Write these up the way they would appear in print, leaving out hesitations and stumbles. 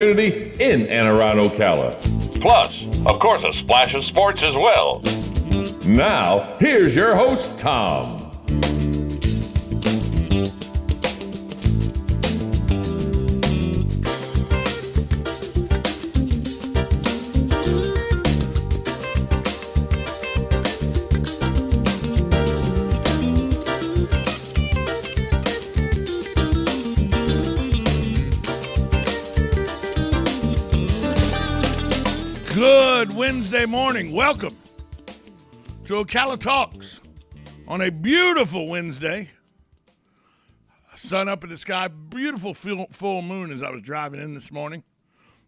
community in Anne Arundel, Ocala. Plus, of course, a splash of sports as well. Now, here's your host, Tom. Good Wednesday morning. Welcome to Ocala Talks on a beautiful Wednesday. Sun up in the sky, beautiful full moon as I was driving in this morning.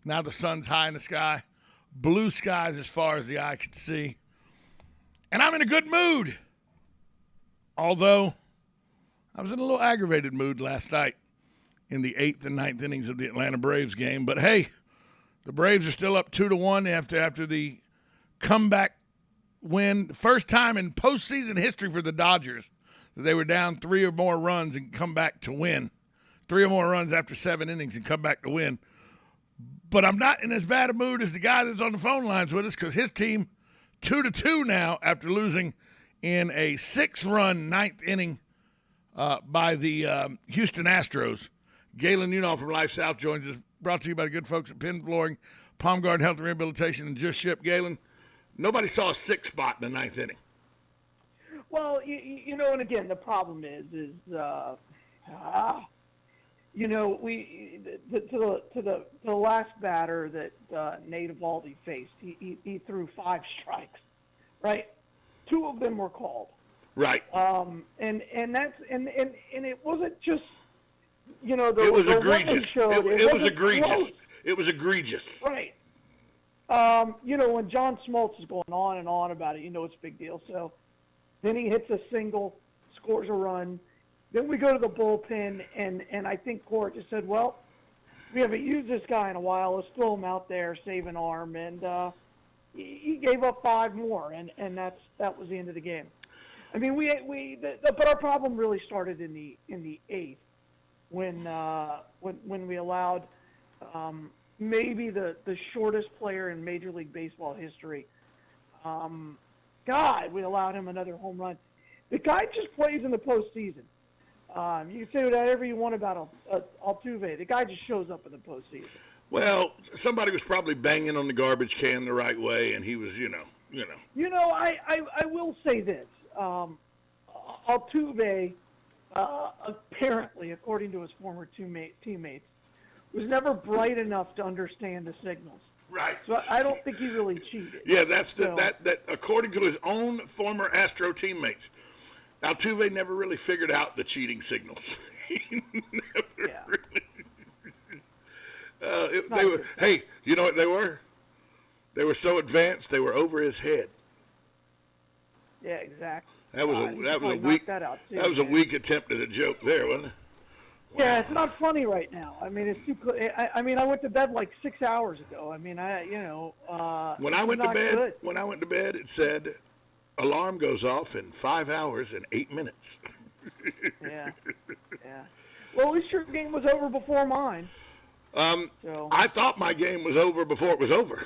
Now the sun's high in the sky, blue skies as far as the eye could see. And I'm in a good mood. Although I was in a little aggravated mood last night in the 8th and 9th innings of the Atlanta Braves game. But hey, the Braves are still up 2-1 after the comeback win. First time in postseason history for the Dodgers that they were down 3 or more runs and come back to win. 3 or more runs after 7 innings and come back to win. But I'm not in as bad a mood as the guy that's on the phone lines with us because his team 2-2 now after losing in a 6-run 9th inning by the Houston Astros. Galen Unall from Life South joins us. Brought to you by the good folks at Penn Flooring, Palm Garden Health and Rehabilitation, and Just Ship. Galen, nobody saw a 6 spot in the 9th inning. Well, you know, and again, the problem is you know, the last batter that Nate Eovaldi faced, he threw 5 strikes, right? 2 of them were called, right? And it wasn't just. You know, it was egregious. Show, it was egregious. Close. It was egregious. Right. You know, when John Smoltz is going on and on about it, you know it's a big deal. So then he hits a single, scores a run. Then we go to the bullpen, and I think Court just said, well, we haven't used this guy in a while. Let's throw him out there, save an arm. And he gave up 5 more, and that was the end of the game. I mean, but our problem really started in the 8th. When we allowed maybe the shortest player in Major League Baseball history, we allowed him another home run. The guy just plays in the postseason. You can say whatever you want about Altuve. The guy just shows up in the postseason. Well, somebody was probably banging on the garbage can the right way, and he was, you know. You know, I will say this. Altuve, apparently, according to his former teammates, was never bright enough to understand the signals. Right. So I don't think he really cheated. Yeah, that according to his own former Astro teammates, Altuve never really figured out the cheating signals. He never really. Hey, you know what they were? They were so advanced they were over his head. Yeah, exactly. That was a weak attempt at a joke there, wasn't it? Wow. Yeah, it's not funny right now. I mean, it's too. I mean, I went to bed like 6 hours ago. I mean, when I went to bed, it said, "Alarm goes off in 5 hours and 8 minutes." Yeah. Well, at least your game was over before mine. I thought my game was over before it was over.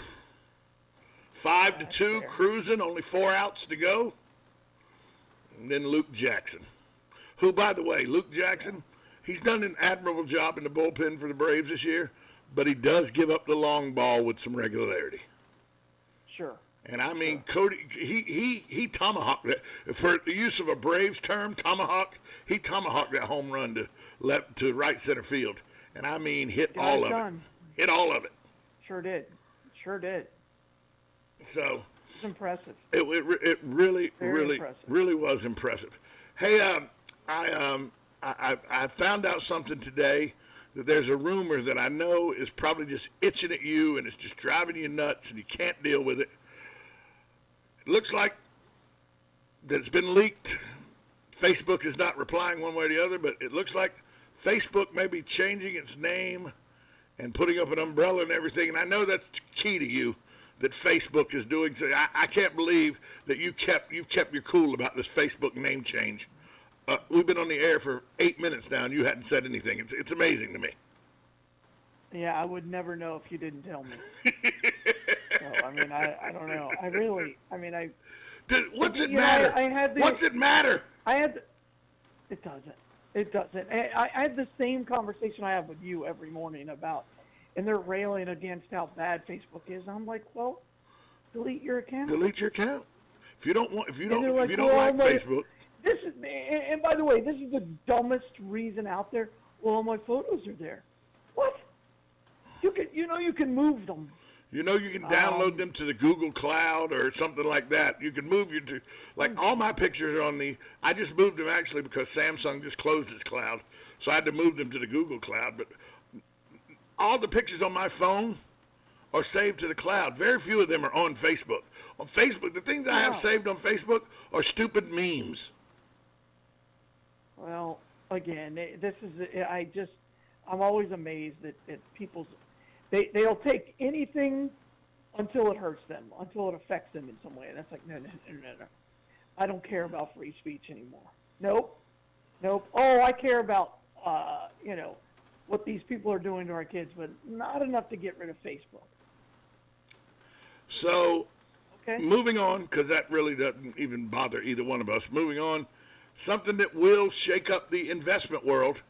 5-2, cruising, only 4 outs to go. And then Luke Jackson, who, by the way, he's done an admirable job in the bullpen for the Braves this year, but he does give up the long ball with some regularity. Sure. And I mean, Cody, he tomahawked that. For the use of a Braves term, tomahawk, he tomahawked that home run to right center field. And I mean, hit all of it. Hit all of it. Sure did. So. It's impressive. It really impressive. Really was impressive. Hey, I found out something today that there's a rumor that I know is probably just itching at you and it's just driving you nuts and you can't deal with it. It looks like that it's been leaked. Facebook is not replying one way or the other, but it looks like Facebook may be changing its name and putting up an umbrella and everything. And I know that's key to you, that Facebook is doing. So I can't believe that you've kept your cool about this Facebook name change. We've been on the air for 8 minutes now, and you hadn't said anything. It's amazing to me. Yeah, I would never know if you didn't tell me. So, I mean, I don't know. What's it You know, matter? I had the, What's it matter? I had, it doesn't. It doesn't. I had the same conversation I have with you every morning about, and they're railing against how bad Facebook is. I'm like, well, delete your account. Delete your account. If you don't want, if you And don't, they're if you like, don't well, like Facebook, This is, and by the way, this is the dumbest reason out there. Well, all my photos are there. What? You can move them. you know you can download them to the Google Cloud or something like that. You can move like all my pictures are on I just moved them actually because Samsung just closed its cloud. So I had to move them to the Google Cloud. But all the pictures on my phone are saved to the cloud. Very few of them are on Facebook. On Facebook, the things I have saved on Facebook are stupid memes. Well, again, I'm always amazed at people's, they'll take anything until it hurts them, until it affects them in some way. And that's like, no. I don't care about free speech anymore. Nope. Oh, I care about, what these people are doing to our kids, but not enough to get rid of Facebook. So, Okay. moving on, because that really doesn't even bother either one of us. Moving on, something that will shake up the investment world.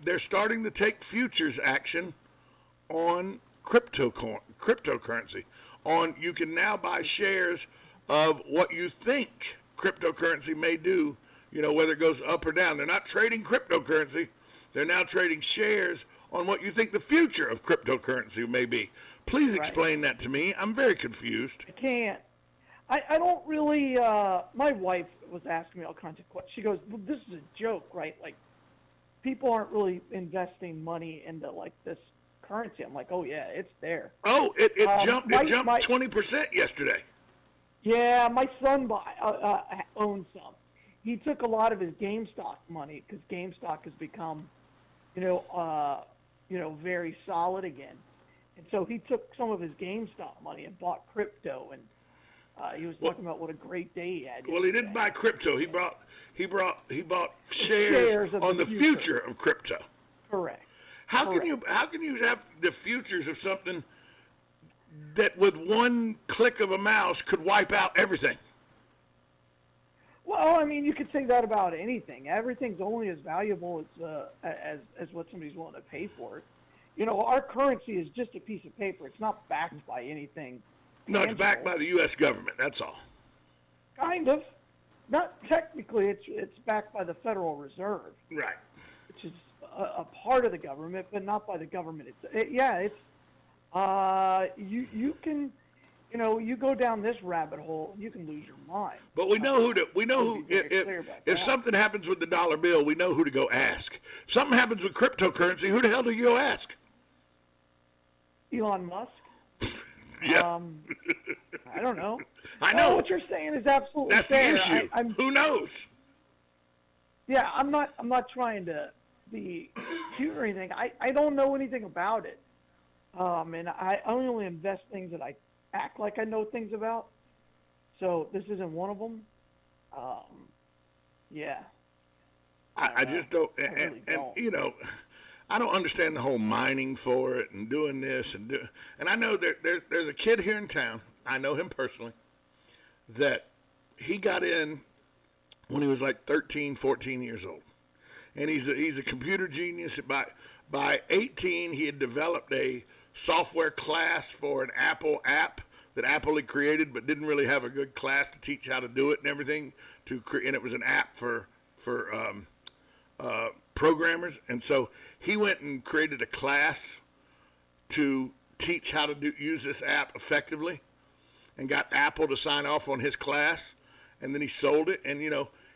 They're starting to take futures action on cryptocurrency. You can now buy shares of what you think cryptocurrency may do, whether it goes up or down. They're not trading cryptocurrency. They're now trading shares on what you think the future of cryptocurrency may be. Please explain that to me. I'm very confused. I can't. I don't really, my wife was asking me all kinds of questions. She goes, well, this is a joke, right? Like, people aren't really investing money into, like, this currency. I'm like, oh, yeah, it's there. Oh, it jumped 20% yesterday. Yeah, my son owns some. He took a lot of his GameStop money because GameStop has become, very solid again. And so he took some of his GameStop money and bought crypto, and he was talking about what a great day he had. Well, he didn't buy crypto. He bought shares on the future of crypto. Correct. How can you have the futures of something that with one click of a mouse could wipe out everything? Well, I mean, you could say that about anything. Everything's only as valuable as what somebody's willing to pay for it. Our currency is just a piece of paper. It's not backed by anything. No, it's backed by the U.S. government. That's all. Kind of. Not technically. It's backed by the Federal Reserve. Right. Which is a part of the government, but not by the government. You can, you go down this rabbit hole, you can lose your mind. But if something happens with the dollar bill, we know who to go ask. If something happens with cryptocurrency, who the hell do you go ask? Elon Musk. Yeah. I don't know. I know. What you're saying is absolutely That's fair. the issue. Who knows? Yeah, I'm not trying to be cute or anything. I don't know anything about it. And I only invest things that I act like I know things about. So this isn't one of them. Yeah. I just don't. I really don't. I don't understand the whole mining for it and doing this and I know there's a kid here in town. I know him personally. That he got in when he was like 13, 14 years old, and he's a computer genius. By 18, he had developed a software class for an Apple app that Apple had created, but didn't really have a good class to teach how to do it and everything. And it was an app for programmers, and so he went and created a class to teach how to use this app effectively, and got Apple to sign off on his class, and then he sold it, and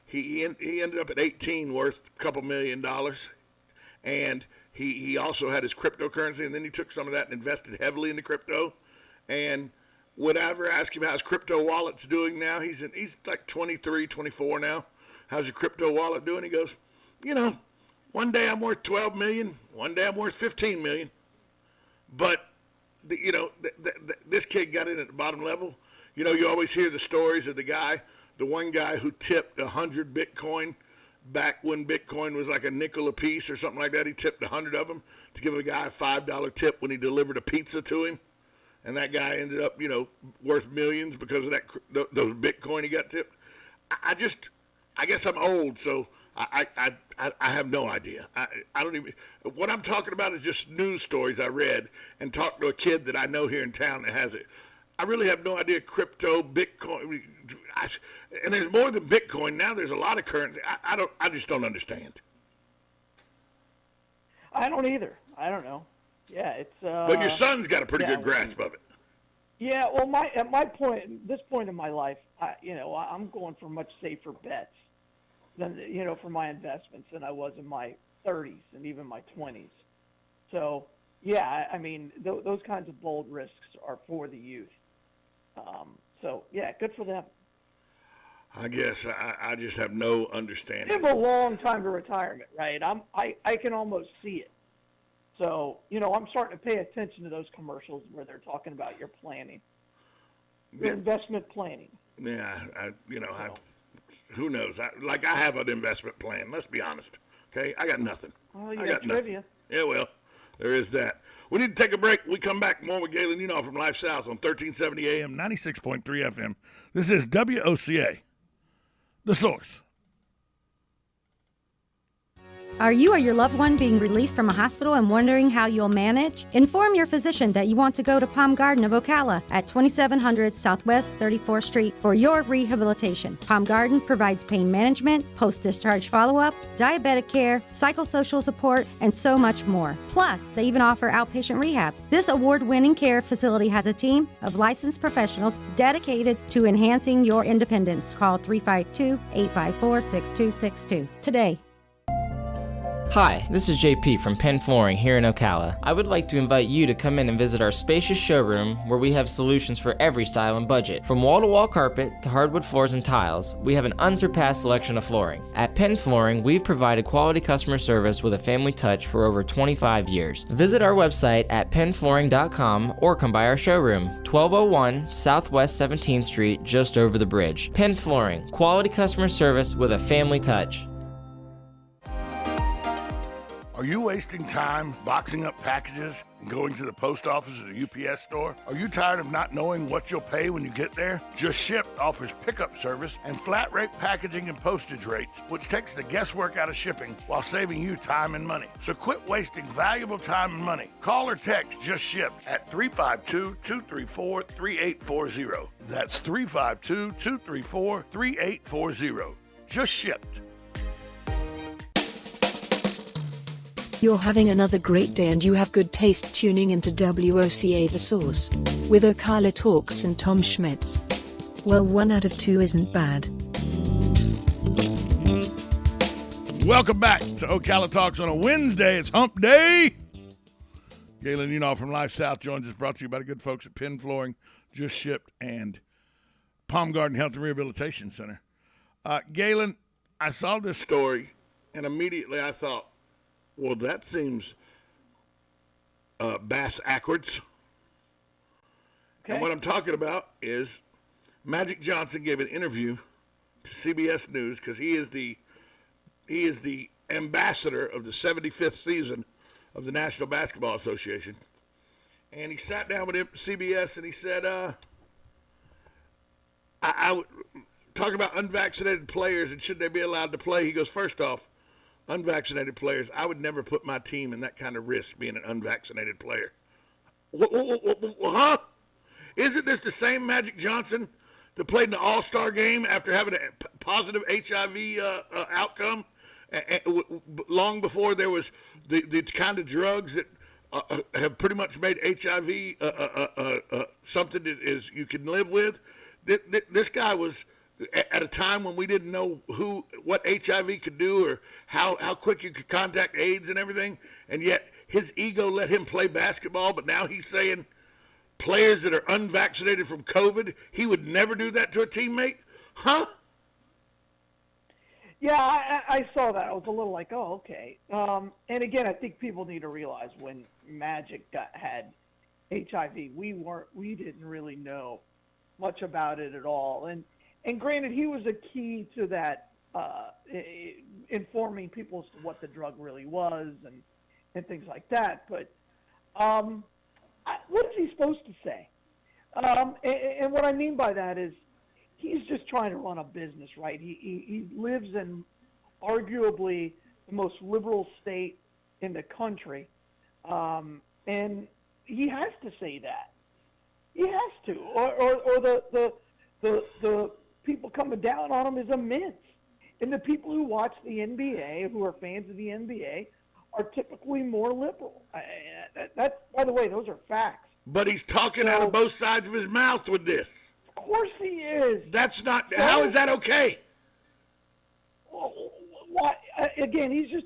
he ended up at 18 worth a couple $1 million, and he also had his cryptocurrency, and then he took some of that and invested heavily into crypto, and whenever I ask him how his crypto wallet's doing now, he's like 23, 24 now. How's your crypto wallet doing? He goes, one day I'm worth 12 million, one day I'm worth 15 million. But, this kid got in at the bottom level. You always hear the stories of the one guy who tipped 100 Bitcoin back when Bitcoin was like a nickel a piece or something like that. He tipped 100 of them to give a guy a $5 tip when he delivered a pizza to him. And that guy ended up, worth millions because of those Bitcoin he got tipped. I guess I'm old, so I have no idea. I don't even. What I'm talking about is just news stories I read and talked to a kid that I know here in town that has it. I really have no idea crypto, Bitcoin, and there's more than Bitcoin now. There's a lot of currency. I just don't understand. I don't either. I don't know. Yeah, it's. But your son's got a pretty good grasp of it. Yeah, well, at this point in my life, I'm going for much safer bets than for my investments than I was in my 30s and even my 20s. So yeah, I mean those kinds of bold risks are for the youth. So yeah, good for them. I guess I just have no understanding. They have a long time to retirement, right? I can almost see it. So, I'm starting to pay attention to those commercials where they're talking about your planning, your investment planning. Yeah, who knows? I have an investment plan. Let's be honest. Okay, I got nothing. Well, you got trivia. Yeah, well, there is that. We need to take a break. We come back more with Galen from Life South on 1370 AM, 96.3 FM. This is WOCA, The Source. Are you or your loved one being released from a hospital and wondering how you'll manage? Inform your physician that you want to go to Palm Garden of Ocala at 2700 Southwest 34th Street for your rehabilitation. Palm Garden provides pain management, post-discharge follow-up, diabetic care, psychosocial support, and so much more. Plus, they even offer outpatient rehab. This award-winning care facility has a team of licensed professionals dedicated to enhancing your independence. Call 352-854-6262 today. Hi, this is JP from Penn Flooring here in Ocala. I would like to invite you to come in and visit our spacious showroom where we have solutions for every style and budget. From wall-to-wall carpet to hardwood floors and tiles, we have an unsurpassed selection of flooring. At Penn Flooring, we've provided quality customer service with a family touch for over 25 years. Visit our website at pennflooring.com or come by our showroom, 1201 Southwest 17th Street, just over the bridge. Penn Flooring, quality customer service with a family touch. Are you wasting time boxing up packages and going to the post office or the UPS store? Are you tired of not knowing what you'll pay when you get there? Just Ship offers pickup service and flat rate packaging and postage rates, which takes the guesswork out of shipping while saving you time and money. So quit wasting valuable time and money. Call or text Just Ship at 352-234-3840. That's 352-234-3840. Just Shipped. You're having another great day and you have good taste tuning into WOCA The Source with Ocala Talks and Tom Schmitz. Well, 1 out of 2 isn't bad. Welcome back to Ocala Talks on a Wednesday. It's Hump Day. Galen from Life South joins us, brought to you by the good folks at Penn Flooring, Just Shipped, and Palm Garden Health and Rehabilitation Center. Galen, I saw this story, and immediately I thought, well, that seems bass-ackwards. Okay. And what I'm talking about is Magic Johnson gave an interview to CBS News because he is the ambassador of the 75th season of the National Basketball Association. And he sat down with CBS and he said, I would talk about unvaccinated players and should they be allowed to play. He goes, first off, unvaccinated players, I would never put my team in that kind of risk being an unvaccinated player. Huh? Isn't this the same Magic Johnson that played in the All-Star game after having a positive HIV outcome long before there was the kind of drugs that have pretty much made HIV something that is you can live with? This guy was at a time when we didn't know what HIV could do or how quick you could contact AIDS and everything, and yet his ego let him play basketball, but now he's saying players that are unvaccinated from COVID, he would never do that to a teammate? Huh? Yeah, I saw that. I was a little like, oh, okay. And again, I think people need to realize when Magic had HIV, we didn't really know much about it at all. And granted, he was a key to that informing people as to what the drug really was and things like that. But what is he supposed to say? And what I mean by that is he's just trying to run a business, right? He lives in arguably the most liberal state in the country, and he has to say that. He has to, or the people coming down on him is immense. And the people who watch the NBA, who are fans of the NBA, are typically more liberal. That's, by the way, those are facts. But he's talking out of both sides of his mouth with this. Of course he is. That's not. How is that okay? Why? Again, he's just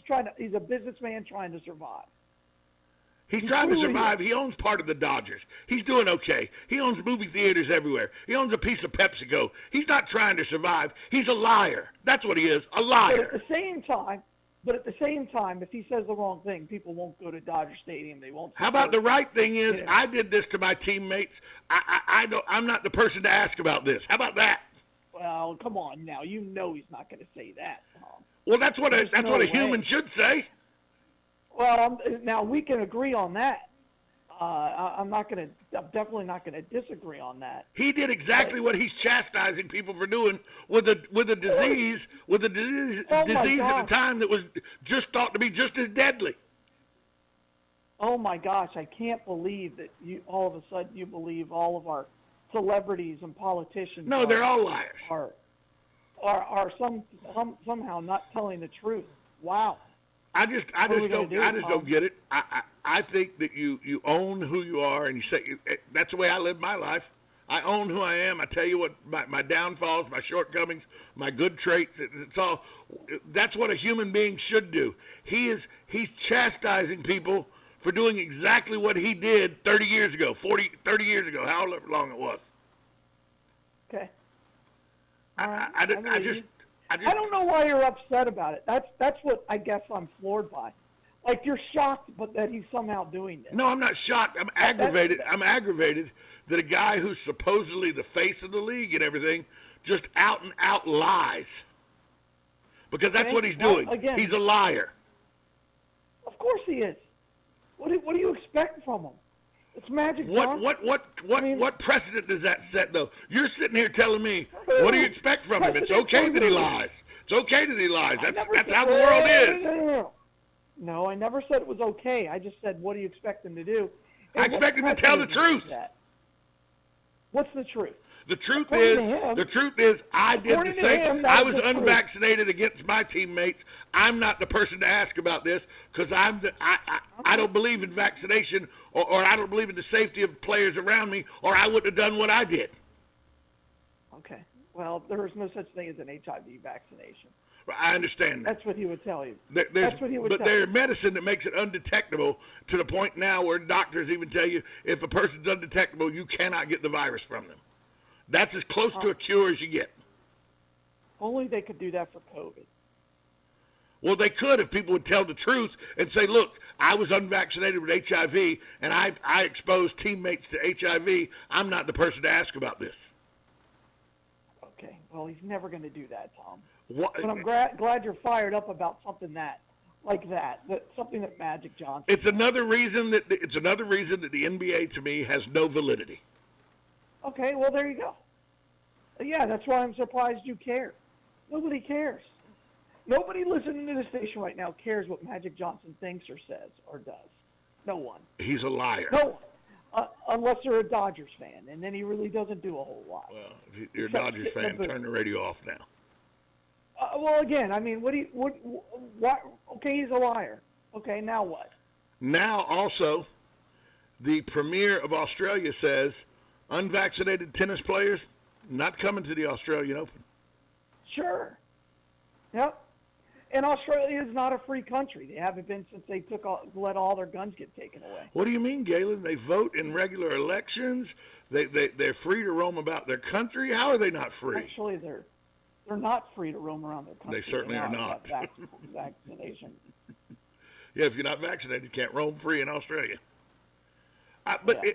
trying to. He's a businessman trying to survive. He's trying to survive. He owns part of the Dodgers. He's doing okay. He owns movie theaters everywhere. He owns a piece of PepsiCo. He's not trying to survive. He's a liar. That's what he is, a liar. But at the same time, if he says the wrong thing, people won't go to Dodger Stadium. They won't. How about the right thing is, I did this to my teammates. I'm not the person to ask about this. How about that? Well, come on now. You know he's not going to say that, Tom. Well, that's what a human should say. Well, now we can agree on that. I'm definitely not going to disagree on that. He did exactly what he's chastising people for doing with a disease at a time that was just thought to be just as deadly. Oh my gosh, I can't believe that you all of a sudden you believe all of our celebrities and politicians. No, they're all liars. Are somehow not telling the truth. Wow. I just don't get it. I think that you own who you are, and you say that's the way I live my life. I own who I am. I tell you what, my downfalls, my shortcomings, my good traits. It's all. That's what a human being should do. He's chastising people for doing exactly what he did 30 years ago, 30 years ago, however long it was. Okay. I don't know why you're upset about it. That's what I guess I'm floored by. Like you're shocked, but that he's somehow doing this. No, I'm not shocked. I'm aggravated. I'm aggravated that a guy who's supposedly the face of the league and everything just out and out lies. Because that's what he's doing. Again, he's a liar. Of course he is. What do you expect from him? It's Magic Johnson. What precedent does that set, though? You're sitting here telling me, what do you expect from him? It's okay that he lies. It's okay that he lies. That's how the world is. No, I never said it was okay. I just said, what do you expect him to do? I expect him to tell the truth. What's the truth? The truth is, I did the same. I was unvaccinated against my teammates. I'm not the person to ask about this because I don't believe in vaccination or I don't believe in the safety of players around me, or I wouldn't have done what I did. Okay. Well, there is no such thing as an HIV vaccination. I understand that. That's what he would tell you. That's what he would tell you. But there's medicine that makes it undetectable to the point now where doctors even tell you if a person's undetectable, you cannot get the virus from them. That's as close to a cure as you get. Only they could do that for COVID. Well, they could if people would tell the truth and say, look, I was unvaccinated with HIV and I exposed teammates to HIV. I'm not the person to ask about this. Okay. Well, he's never going to do that, Tom. What? But I'm glad you're fired up about something something that Magic Johnson. It's another reason that the NBA to me has no validity. Okay, well there you go. Yeah, that's why I'm surprised you care. Nobody cares. Nobody listening to the station right now cares what Magic Johnson thinks or says or does. No one. He's a liar. No one. Unless they're a Dodgers fan, and then he really doesn't do a whole lot. Well, if you're a Dodgers fan, turn the radio off now. Well, again, I mean, what? Okay, he's a liar. Okay, now what? Now, also, the Premier of Australia says unvaccinated tennis players not coming to the Australian Open. Sure. Yep. And Australia is not a free country. They haven't been since they let all their guns get taken away. What do you mean, Galen? They vote in regular elections. They're free to roam about their country. How are they not free? Actually, they're not free to roam around their country. They certainly are not. Vaccination. Yeah, if you're not vaccinated, you can't roam free in Australia. Exactly.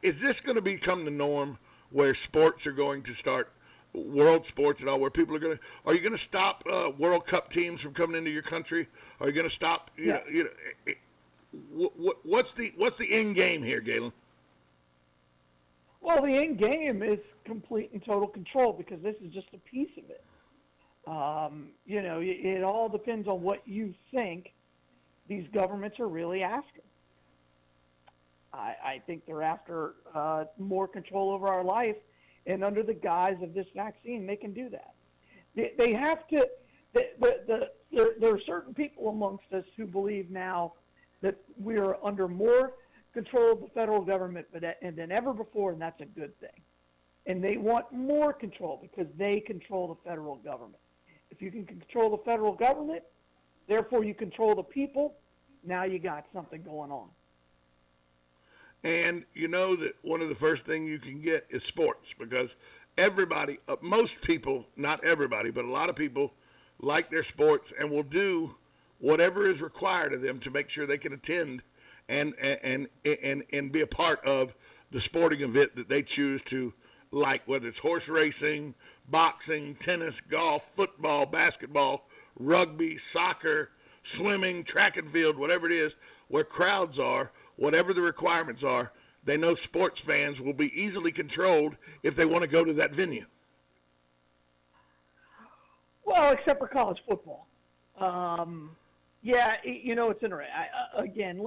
Is this going to become the norm where sports are going to start world sports and all, where people are you going to stop World Cup teams from coming into your country? Are you going to stop? What's the end game here, Galen? Well, the end game is complete and total control, because this is just a piece of it. It all depends on what you think these governments are really after. I think they're after more control over our life, and under the guise of this vaccine, they can do that. They have to. There are certain people amongst us who believe now that we are under more control of the federal government than ever before, and that's a good thing. And they want more control because they control the federal government. If you can control the federal government, therefore you control the people, now you got something going on. And you know that one of the first things you can get is sports, because everybody, most people, not everybody, but a lot of people like their sports and will do whatever is required of them to make sure they can attend and be a part of the sporting event that they choose to like, whether it's horse racing, boxing, tennis, golf, football, basketball, rugby, soccer, swimming, track and field, whatever it is, where crowds are, whatever the requirements are, they know sports fans will be easily controlled if they want to go to that venue. Well, except for college football. It's interesting.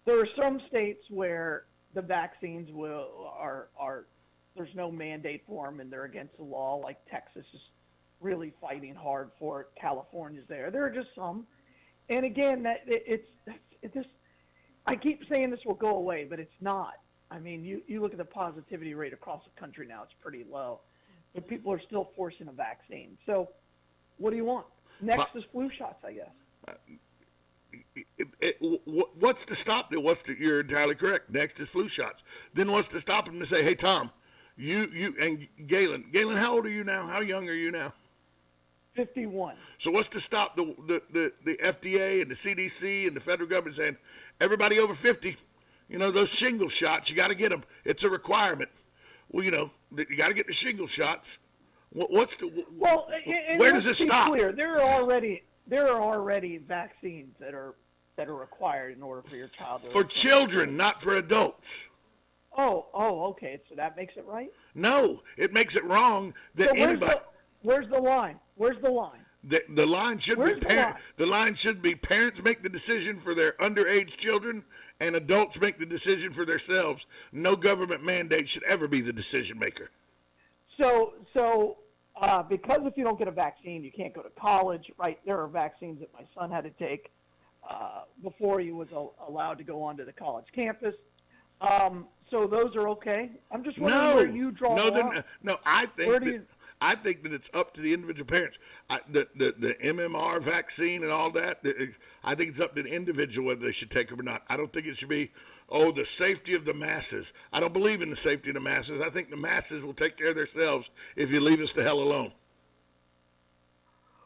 There are some states where the vaccines there's no mandate for them and they're against the law, like Texas is really fighting hard for it. California's there. There are just some. And again, I keep saying this will go away, but it's not. I mean, you look at the positivity rate across the country now, it's pretty low. But people are still forcing a vaccine. So what do you want? Next is flu shots, I guess. What's to stop them? You're entirely correct. Next is flu shots. Then what's to stop them to say, hey, Tom, you and Galen, how old are you now? How young are you now? 51. So what's to stop the FDA and the CDC and the federal government saying, everybody over 50, those shingle shots, you got to get them. It's a requirement. Well, you got to get the shingle shots. Where does this stop? Clear. There are already vaccines that are required in order for your child to. For children, not for adults. Oh, okay. So that makes it right? No, it makes it wrong that anybody. Where's the line? Where's the line? The line should be parents. The line should be parents make the decision for their underage children, and adults make the decision for themselves. No government mandate should ever be the decision maker. So because if you don't get a vaccine, you can't go to college, right? There are vaccines that my son had to take before he was allowed to go onto the college campus. So those are okay. I'm just wondering where you draw the line. No. I think that it's up to the individual parents. The MMR vaccine and all that, I think it's up to the individual whether they should take them or not. I don't think it should be, the safety of the masses. I don't believe in the safety of the masses. I think the masses will take care of themselves if you leave us the hell alone.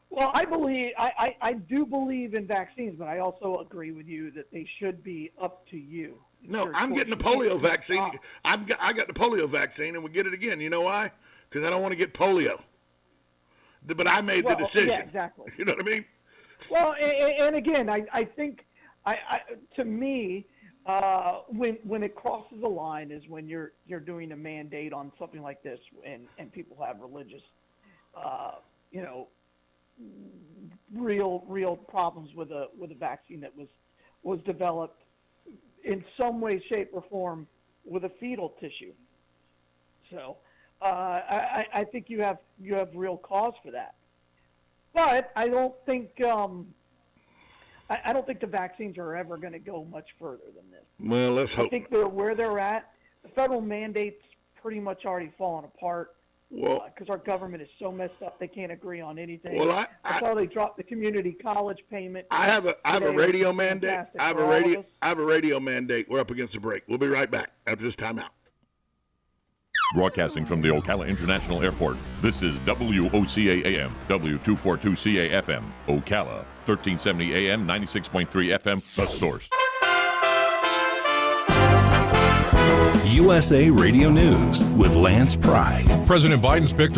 Well, I do believe in vaccines, but I also agree with you that they should be up to you. No, I'm getting the polio vaccine. I got the polio vaccine, and we get it again. You know why? Because I don't want to get polio. But I made the decision. Yeah, exactly. You know what I mean? Well, and again, I think, to me, when it crosses the line is when you're doing a mandate on something like this, and people have religious, real problems with a vaccine that was developed in some way, shape, or form with a fetal tissue. So I think you have real cause for that. But I don't think I don't think the vaccines are ever going to go much further than this. Well, let's hope. I think where they're at. The federal mandate's pretty much already fallen apart. Well, because our government is so messed up, they can't agree on anything. Well, that's how they dropped the community college payment. I have a radio mandate. I have a radio mandate. We're up against the break. We'll be right back after this timeout. Broadcasting from the Ocala International Airport, this is WOCA AM, W242CA FM, Ocala, 1370 AM, 96.3 FM, The Source. USA Radio News with Lance Pry. President Biden's picked a